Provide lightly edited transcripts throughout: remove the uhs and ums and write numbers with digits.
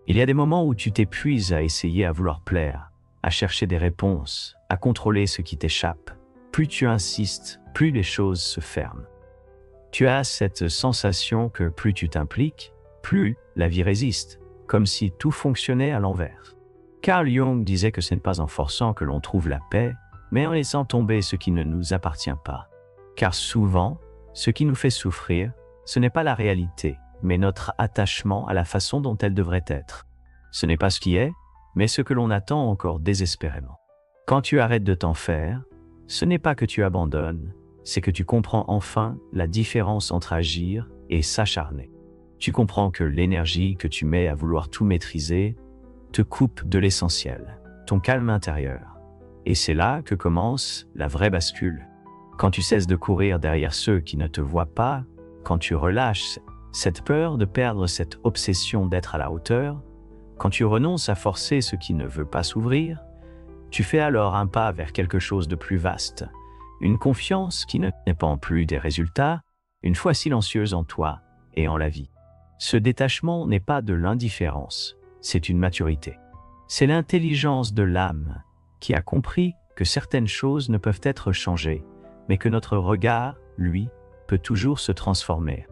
Il y a des moments où tu t'épuises à essayer à vouloir plaire, à chercher des réponses, à contrôler ce qui t'échappe. Plus tu insistes, plus les choses se ferment. Tu as cette sensation que plus tu t'impliques, plus la vie résiste, comme si tout fonctionnait à l'envers. Carl Jung disait que ce n'est pas en forçant que l'on trouve la paix, mais en laissant tomber ce qui ne nous appartient pas. Car souvent, ce qui nous fait souffrir, ce n'est pas la réalité, mais notre attachement à la façon dont elle devrait être. Ce n'est pas ce qui est, mais ce que l'on attend encore désespérément. Quand tu arrêtes de t'en faire, ce n'est pas que tu abandonnes, c'est que tu comprends enfin la différence entre agir et s'acharner. Tu comprends que l'énergie que tu mets à vouloir tout maîtriser te coupe de l'essentiel, ton calme intérieur. Et c'est là que commence la vraie bascule. Quand tu cesses de courir derrière ceux qui ne te voient pas, quand tu relâches cette peur de perdre cette obsession d'être à la hauteur, quand tu renonces à forcer ce qui ne veut pas s'ouvrir, tu fais alors un pas vers quelque chose de plus vaste, une confiance qui ne dépend plus des résultats, une foi silencieuse en toi et en la vie. Ce détachement n'est pas de l'indifférence, c'est une maturité. C'est l'intelligence de l'âme qui a compris que certaines choses ne peuvent être changées, mais que notre regard, lui, peut toujours se transformer.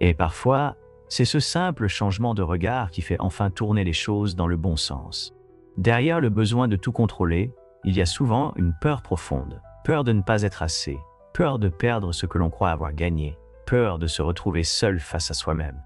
Et parfois, c'est ce simple changement de regard qui fait enfin tourner les choses dans le bon sens. Derrière le besoin de tout contrôler, il y a souvent une peur profonde. Peur de ne pas être assez, peur de perdre ce que l'on croit avoir gagné, peur de se retrouver seul face à soi-même.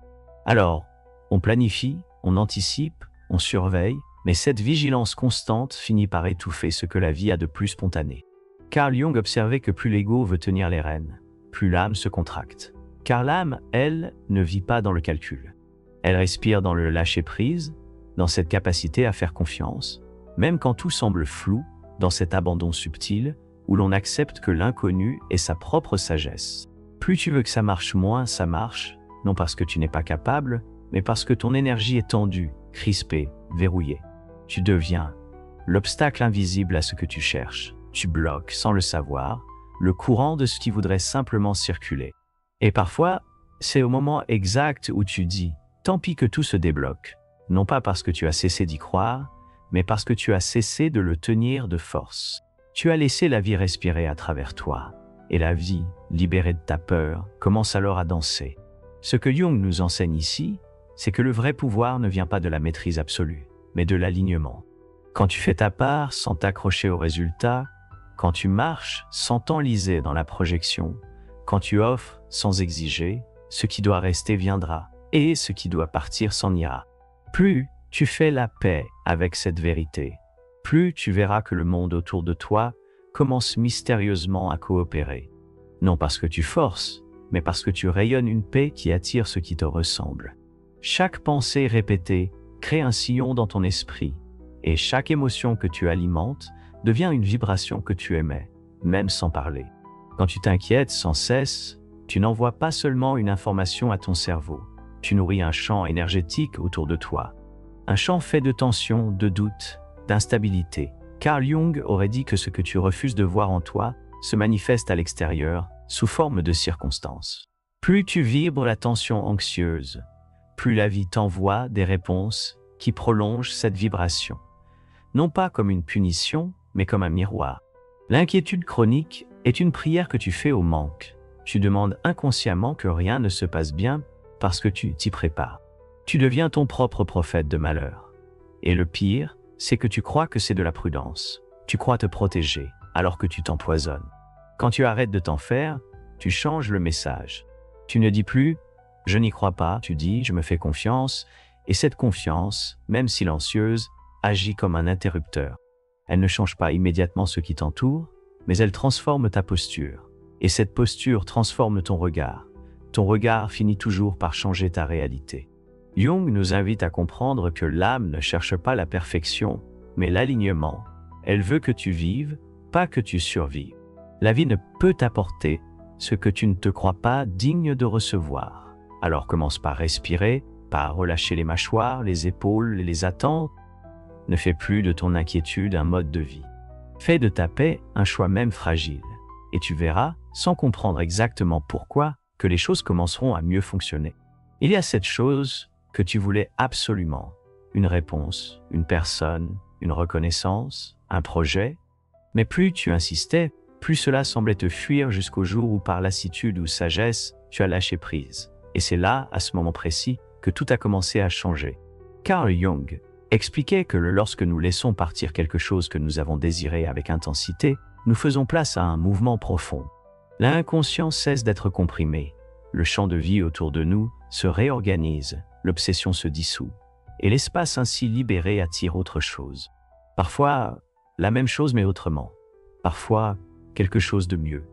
Alors, on planifie, on anticipe, on surveille, mais cette vigilance constante finit par étouffer ce que la vie a de plus spontané. Carl Jung observait que plus l'ego veut tenir les rênes, plus l'âme se contracte. Car l'âme, elle, ne vit pas dans le calcul. Elle respire dans le lâcher-prise, dans cette capacité à faire confiance, même quand tout semble flou, dans cet abandon subtil, où l'on accepte que l'inconnu est sa propre sagesse. Plus tu veux que ça marche, moins ça marche, non parce que tu n'es pas capable, mais parce que ton énergie est tendue, crispée, verrouillée. Tu deviens l'obstacle invisible à ce que tu cherches. Tu bloques, sans le savoir, le courant de ce qui voudrait simplement circuler. Et parfois, c'est au moment exact où tu dis « tant pis que tout se débloque », non pas parce que tu as cessé d'y croire, mais parce que tu as cessé de le tenir de force. Tu as laissé la vie respirer à travers toi, et la vie, libérée de ta peur, commence alors à danser. Ce que Jung nous enseigne ici, c'est que le vrai pouvoir ne vient pas de la maîtrise absolue, mais de l'alignement. Quand tu fais ta part sans t'accrocher aux résultats, quand tu marches sans t'enliser dans la projection, quand tu offres sans exiger, ce qui doit rester viendra, et ce qui doit partir s'en ira. Plus tu fais la paix avec cette vérité, plus tu verras que le monde autour de toi commence mystérieusement à coopérer. Non parce que tu forces, mais parce que tu rayonnes une paix qui attire ce qui te ressemble. Chaque pensée répétée crée un sillon dans ton esprit, et chaque émotion que tu alimentes devient une vibration que tu émets, même sans parler. Quand tu t'inquiètes sans cesse, tu n'envoies pas seulement une information à ton cerveau, tu nourris un champ énergétique autour de toi. Un champ fait de tension, de doute, d'instabilité. Carl Jung aurait dit que ce que tu refuses de voir en toi se manifeste à l'extérieur sous forme de circonstances. Plus tu vibres la tension anxieuse, plus la vie t'envoie des réponses qui prolongent cette vibration. Non pas comme une punition, mais comme un miroir. L'inquiétude chronique est une prière que tu fais au manque. Tu demandes inconsciemment que rien ne se passe bien parce que tu t'y prépares. Tu deviens ton propre prophète de malheur. Et le pire, c'est que tu crois que c'est de la prudence. Tu crois te protéger, alors que tu t'empoisonnes. Quand tu arrêtes de t'en faire, tu changes le message. Tu ne dis plus « je n'y crois pas », tu dis « je me fais confiance », et cette confiance, même silencieuse, agit comme un interrupteur. Elle ne change pas immédiatement ce qui t'entoure, mais elle transforme ta posture. Et cette posture transforme ton regard. Ton regard finit toujours par changer ta réalité. Jung nous invite à comprendre que l'âme ne cherche pas la perfection, mais l'alignement. Elle veut que tu vives, pas que tu survives. La vie ne peut t'apporter ce que tu ne te crois pas digne de recevoir. Alors commence par respirer, par relâcher les mâchoires, les épaules et les attentes. Ne fais plus de ton inquiétude un mode de vie. Fais de ta paix un choix même fragile. Et tu verras, sans comprendre exactement pourquoi, que les choses commenceront à mieux fonctionner. Il y a cette chose que tu voulais absolument, une réponse, une personne, une reconnaissance, un projet. Mais plus tu insistais, plus cela semblait te fuir jusqu'au jour où par lassitude ou sagesse, tu as lâché prise. Et c'est là, à ce moment précis, que tout a commencé à changer. Carl Jung expliquait que lorsque nous laissons partir quelque chose que nous avons désiré avec intensité, nous faisons place à un mouvement profond. L'inconscient cesse d'être comprimé. Le champ de vie autour de nous se réorganise, l'obsession se dissout. Et l'espace ainsi libéré attire autre chose. Parfois, la même chose mais autrement. Parfois, quelque chose de mieux,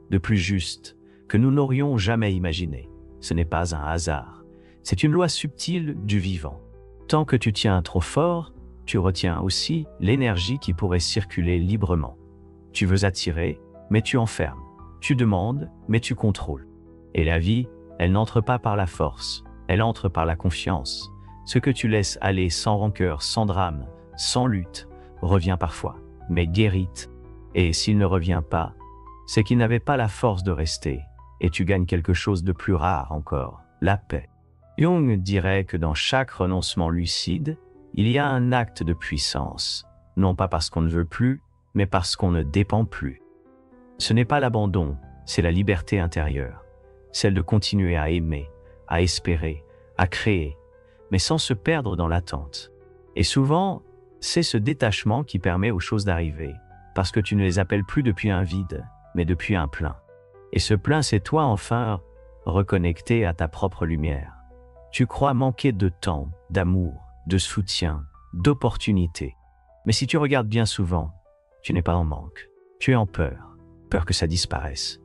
de plus juste, que nous n'aurions jamais imaginé. Ce n'est pas un hasard. C'est une loi subtile du vivant. Tant que tu tiens trop fort, tu retiens aussi l'énergie qui pourrait circuler librement. Tu veux attirer, mais tu enfermes. Tu demandes, mais tu contrôles. Et la vie, elle n'entre pas par la force, elle entre par la confiance. Ce que tu laisses aller sans rancœur, sans drame, sans lutte, revient parfois, mais guérit. Et s'il ne revient pas, c'est qu'il n'avait pas la force de rester, et tu gagnes quelque chose de plus rare encore, la paix. Jung dirait que dans chaque renoncement lucide, il y a un acte de puissance, non pas parce qu'on ne veut plus, mais parce qu'on ne dépend plus. Ce n'est pas l'abandon, c'est la liberté intérieure, celle de continuer à aimer, à espérer, à créer, mais sans se perdre dans l'attente. Et souvent, c'est ce détachement qui permet aux choses d'arriver, parce que tu ne les appelles plus depuis un vide, mais depuis un plein. Et ce plein, c'est toi enfin, reconnecté à ta propre lumière. Tu crois manquer de temps, d'amour, de soutien, d'opportunités. Mais si tu regardes bien souvent, tu n'es pas en manque. Tu es en peur. Peur que ça disparaisse.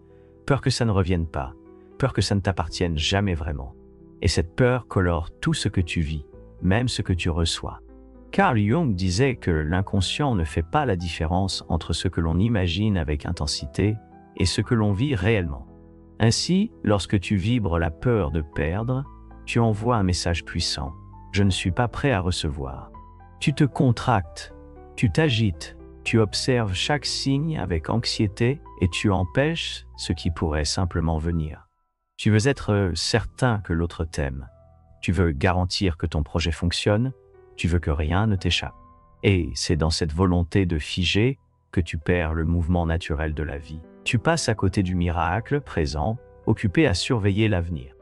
Peur que ça ne revienne pas. Peur que ça ne t'appartienne jamais vraiment. Et cette peur colore tout ce que tu vis, même ce que tu reçois. Carl Jung disait que l'inconscient ne fait pas la différence entre ce que l'on imagine avec intensité et ce que l'on vit réellement. Ainsi, lorsque tu vibres la peur de perdre, tu envoies un message puissant. Je ne suis pas prêt à recevoir. Tu te contractes, tu t'agites, tu observes chaque signe avec anxiété et tu empêches ce qui pourrait simplement venir. Tu veux être certain que l'autre t'aime. Tu veux garantir que ton projet fonctionne. Tu veux que rien ne t'échappe. Et c'est dans cette volonté de figer que tu perds le mouvement naturel de la vie. Tu passes à côté du miracle présent, occupé à surveiller l'avenir.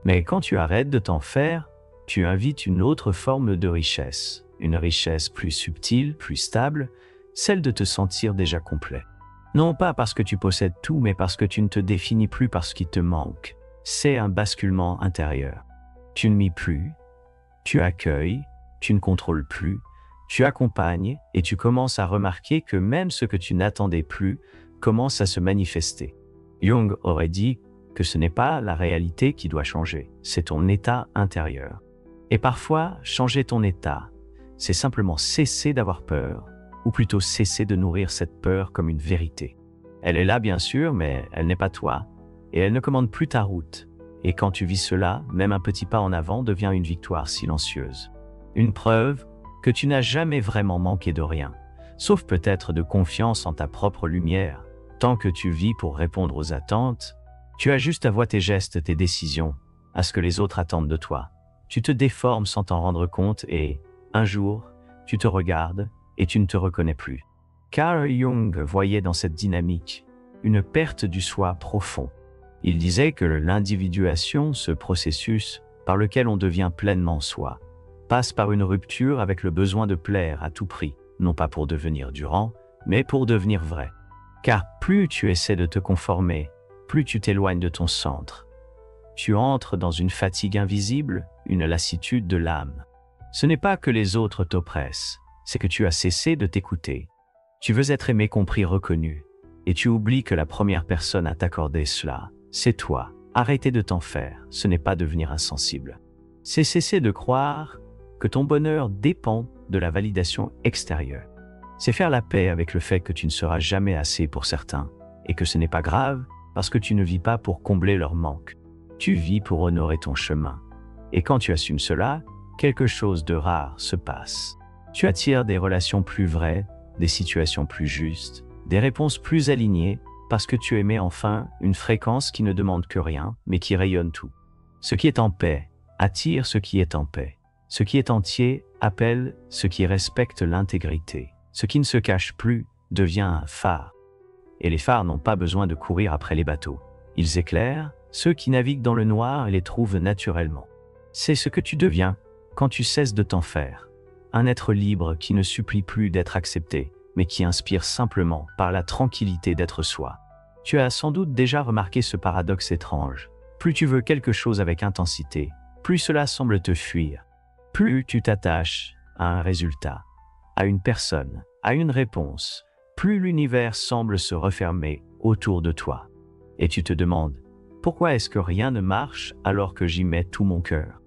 Mais quand tu arrêtes de t'en faire, tu invites une autre forme de richesse, une richesse plus subtile, plus stable, celle de te sentir déjà complet. Non pas parce que tu possèdes tout, mais parce que tu ne te définis plus par ce qui te manque. C'est un basculement intérieur. Tu ne mis plus, tu accueilles, tu ne contrôles plus, tu accompagnes et tu commences à remarquer que même ce que tu n'attendais plus commence à se manifester. Jung aurait dit que ce n'est pas la réalité qui doit changer, c'est ton état intérieur. Et parfois, changer ton état, c'est simplement cesser d'avoir peur, ou plutôt cesser de nourrir cette peur comme une vérité. Elle est là bien sûr, mais elle n'est pas toi, et elle ne commande plus ta route. Et quand tu vis cela, même un petit pas en avant devient une victoire silencieuse. Une preuve que tu n'as jamais vraiment manqué de rien, sauf peut-être de confiance en ta propre lumière. Tant que tu vis pour répondre aux attentes, tu ajustes à voix tes gestes, tes décisions, à ce que les autres attendent de toi. Tu te déformes sans t'en rendre compte et, un jour, tu te regardes et tu ne te reconnais plus. Carl Jung voyait dans cette dynamique une perte du soi profond. Il disait que l'individuation, ce processus par lequel on devient pleinement soi, passe par une rupture avec le besoin de plaire à tout prix, non pas pour devenir Durand, mais pour devenir vrai. Car plus tu essaies de te conformer, plus tu t'éloignes de ton centre. Tu entres dans une fatigue invisible, une lassitude de l'âme. Ce n'est pas que les autres t'oppressent, c'est que tu as cessé de t'écouter. Tu veux être aimé, compris, reconnu, et tu oublies que la première personne à t'accorder cela, c'est toi. Arrêter de t'en faire, ce n'est pas devenir insensible. C'est cesser de croire que ton bonheur dépend de la validation extérieure. C'est faire la paix avec le fait que tu ne seras jamais assez pour certains, et que ce n'est pas grave parce que tu ne vis pas pour combler leur manque. Tu vis pour honorer ton chemin. Et quand tu assumes cela, quelque chose de rare se passe. Tu attires des relations plus vraies, des situations plus justes, des réponses plus alignées, parce que tu émets enfin une fréquence qui ne demande que rien, mais qui rayonne tout. Ce qui est en paix attire ce qui est en paix. Ce qui est entier appelle ce qui respecte l'intégrité. Ce qui ne se cache plus devient un phare. Et les phares n'ont pas besoin de courir après les bateaux. Ils éclairent ceux qui naviguent dans le noir et les trouvent naturellement. C'est ce que tu deviens quand tu cesses de t'en faire. Un être libre qui ne supplie plus d'être accepté, mais qui inspire simplement par la tranquillité d'être soi. Tu as sans doute déjà remarqué ce paradoxe étrange. Plus tu veux quelque chose avec intensité, plus cela semble te fuir. Plus tu t'attaches à un résultat, à une personne, à une réponse, plus l'univers semble se refermer autour de toi. Et tu te demandes, pourquoi est-ce que rien ne marche alors que j'y mets tout mon cœur?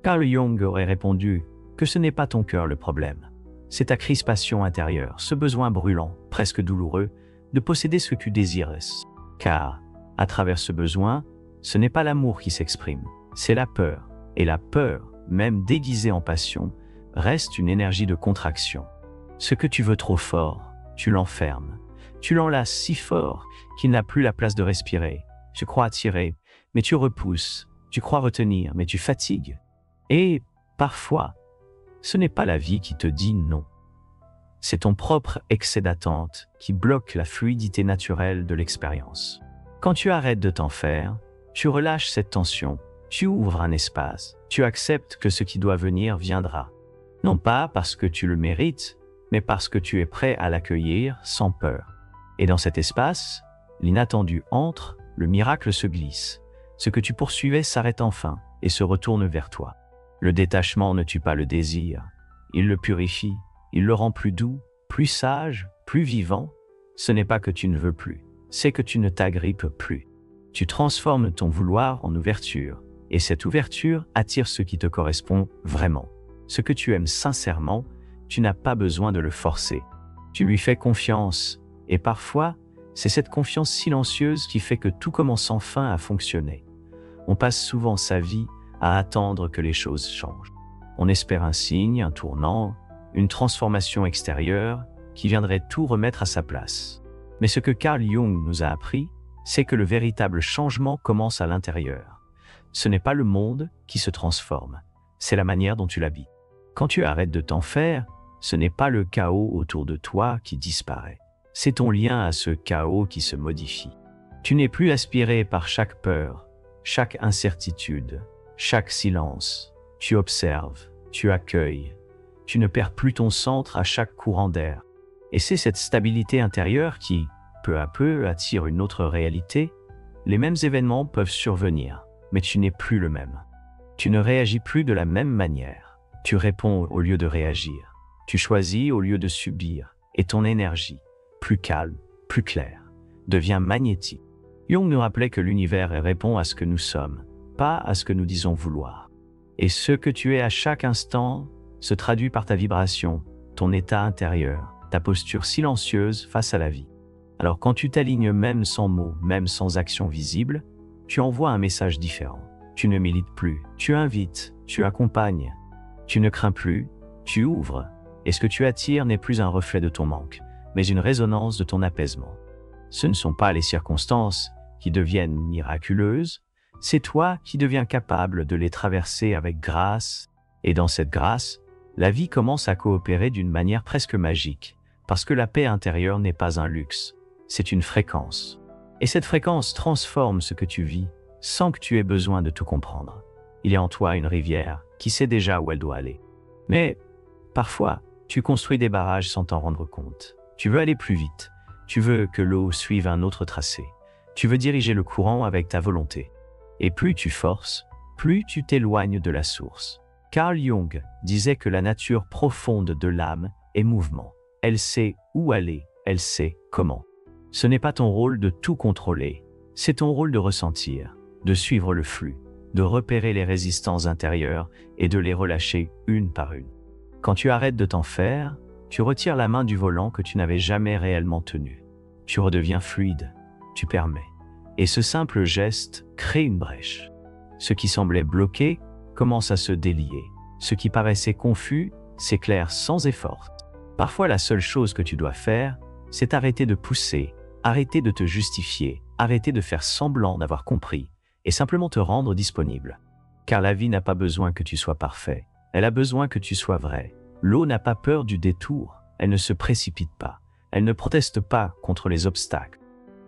Carl Jung aurait répondu que ce n'est pas ton cœur le problème. C'est ta crispation intérieure, ce besoin brûlant, presque douloureux, de posséder ce que tu désires. Car, à travers ce besoin, ce n'est pas l'amour qui s'exprime, c'est la peur. Et la peur, même déguisée en passion, reste une énergie de contraction. Ce que tu veux trop fort, tu l'enfermes. Tu l'enlaces si fort qu'il n'a plus la place de respirer. Tu crois attirer, mais tu repousses. Tu crois retenir, mais tu fatigues. Et, parfois, ce n'est pas la vie qui te dit non. C'est ton propre excès d'attente qui bloque la fluidité naturelle de l'expérience. Quand tu arrêtes de t'en faire, tu relâches cette tension, tu ouvres un espace, tu acceptes que ce qui doit venir viendra. Non pas parce que tu le mérites, mais parce que tu es prêt à l'accueillir sans peur. Et dans cet espace, l'inattendu entre, le miracle se glisse. Ce que tu poursuivais s'arrête enfin et se retourne vers toi. Le détachement ne tue pas le désir, il le purifie, il le rend plus doux, plus sage, plus vivant. Ce n'est pas que tu ne veux plus, c'est que tu ne t'agrippes plus. Tu transformes ton vouloir en ouverture, et cette ouverture attire ce qui te correspond vraiment. Ce que tu aimes sincèrement, tu n'as pas besoin de le forcer. Tu lui fais confiance, et parfois, c'est cette confiance silencieuse qui fait que tout commence enfin à fonctionner. On passe souvent sa vie à attendre que les choses changent. On espère un signe, un tournant, une transformation extérieure qui viendrait tout remettre à sa place. Mais ce que Carl Jung nous a appris, c'est que le véritable changement commence à l'intérieur. Ce n'est pas le monde qui se transforme, c'est la manière dont tu l'habites. Quand tu arrêtes de t'en faire, ce n'est pas le chaos autour de toi qui disparaît. C'est ton lien à ce chaos qui se modifie. Tu n'es plus aspiré par chaque peur, chaque incertitude, chaque silence. Tu observes, tu accueilles. Tu ne perds plus ton centre à chaque courant d'air. Et c'est cette stabilité intérieure qui, peu à peu, attire une autre réalité. Les mêmes événements peuvent survenir, mais tu n'es plus le même. Tu ne réagis plus de la même manière. Tu réponds au lieu de réagir. Tu choisis au lieu de subir. Et ton énergie, plus calme, plus claire, devient magnétique. Jung nous rappelait que l'univers répond à ce que nous sommes, pas à ce que nous disons vouloir. Et ce que tu es à chaque instant se traduit par ta vibration, ton état intérieur, ta posture silencieuse face à la vie. Alors quand tu t'alignes même sans mots, même sans action visible, tu envoies un message différent. Tu ne milites plus, tu invites, tu accompagnes. Tu ne crains plus, tu ouvres. Et ce que tu attires n'est plus un reflet de ton manque, mais une résonance de ton apaisement. Ce ne sont pas les circonstances qui deviennent miraculeuses, c'est toi qui deviens capable de les traverser avec grâce. Et dans cette grâce, la vie commence à coopérer d'une manière presque magique, parce que la paix intérieure n'est pas un luxe, c'est une fréquence. Et cette fréquence transforme ce que tu vis, sans que tu aies besoin de tout comprendre. Il y a en toi une rivière qui sait déjà où elle doit aller. Mais, parfois, tu construis des barrages sans t'en rendre compte. Tu veux aller plus vite, tu veux que l'eau suive un autre tracé, tu veux diriger le courant avec ta volonté. Et plus tu forces, plus tu t'éloignes de la source. Carl Jung disait que la nature profonde de l'âme est mouvement. Elle sait où aller, elle sait comment. Ce n'est pas ton rôle de tout contrôler, c'est ton rôle de ressentir, de suivre le flux, de repérer les résistances intérieures et de les relâcher une par une. Quand tu arrêtes de t'en faire, tu retires la main du volant que tu n'avais jamais réellement tenu. Tu redeviens fluide, tu permets. Et ce simple geste crée une brèche. Ce qui semblait bloqué commence à se délier. Ce qui paraissait confus s'éclaire sans effort. Parfois, la seule chose que tu dois faire, c'est arrêter de pousser, arrêter de te justifier, arrêter de faire semblant d'avoir compris et simplement te rendre disponible. Car la vie n'a pas besoin que tu sois parfait. Elle a besoin que tu sois vrai. L'eau n'a pas peur du détour. Elle ne se précipite pas. Elle ne proteste pas contre les obstacles.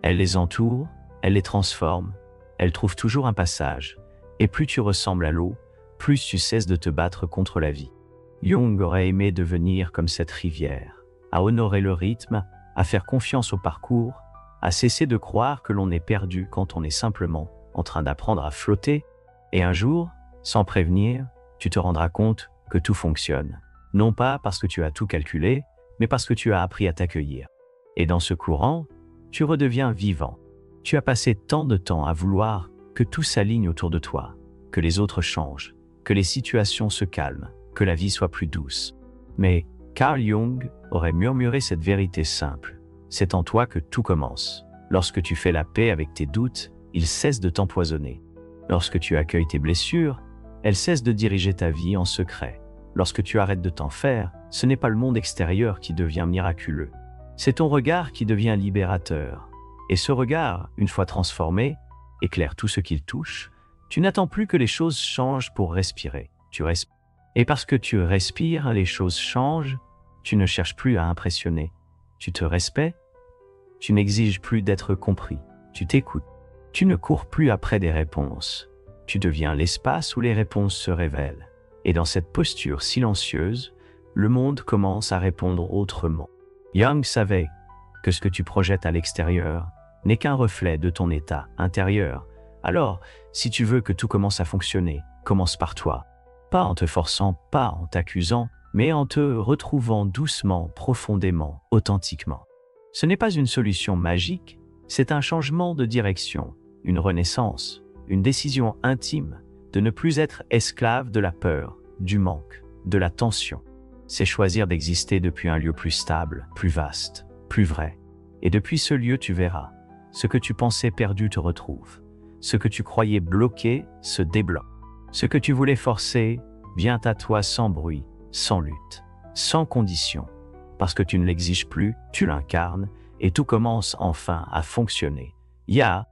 Elle les entoure, elle les transforme, elle trouve toujours un passage. Et plus tu ressembles à l'eau, plus tu cesses de te battre contre la vie. Jung aurait aimé devenir comme cette rivière, à honorer le rythme, à faire confiance au parcours, à cesser de croire que l'on est perdu quand on est simplement en train d'apprendre à flotter. Et un jour, sans prévenir, tu te rendras compte que tout fonctionne. Non pas parce que tu as tout calculé, mais parce que tu as appris à t'accueillir. Et dans ce courant, tu redeviens vivant. Tu as passé tant de temps à vouloir que tout s'aligne autour de toi, que les autres changent, que les situations se calment, que la vie soit plus douce. Mais Carl Jung aurait murmuré cette vérité simple. C'est en toi que tout commence. Lorsque tu fais la paix avec tes doutes, ils cessent de t'empoisonner. Lorsque tu accueilles tes blessures, elles cessent de diriger ta vie en secret. Lorsque tu arrêtes de t'en faire, ce n'est pas le monde extérieur qui devient miraculeux. C'est ton regard qui devient libérateur. Et ce regard, une fois transformé, éclaire tout ce qu'il touche. Tu n'attends plus que les choses changent pour respirer. Tu respires. Et parce que tu respires, les choses changent. Tu ne cherches plus à impressionner. Tu te respectes. Tu n'exiges plus d'être compris. Tu t'écoutes. Tu ne cours plus après des réponses. Tu deviens l'espace où les réponses se révèlent. Et dans cette posture silencieuse, le monde commence à répondre autrement. Jung savait que ce que tu projettes à l'extérieur n'est qu'un reflet de ton état intérieur. Alors, si tu veux que tout commence à fonctionner, commence par toi. Pas en te forçant, pas en t'accusant, mais en te retrouvant doucement, profondément, authentiquement. Ce n'est pas une solution magique, c'est un changement de direction, une renaissance, une décision intime de ne plus être esclave de la peur, du manque, de la tension. C'est choisir d'exister depuis un lieu plus stable, plus vaste, plus vrai. Et depuis ce lieu, tu verras, ce que tu pensais perdu te retrouve. Ce que tu croyais bloqué se débloque. Ce que tu voulais forcer vient à toi sans bruit, sans lutte, sans condition. Parce que tu ne l'exiges plus, tu l'incarnes et tout commence enfin à fonctionner. Ya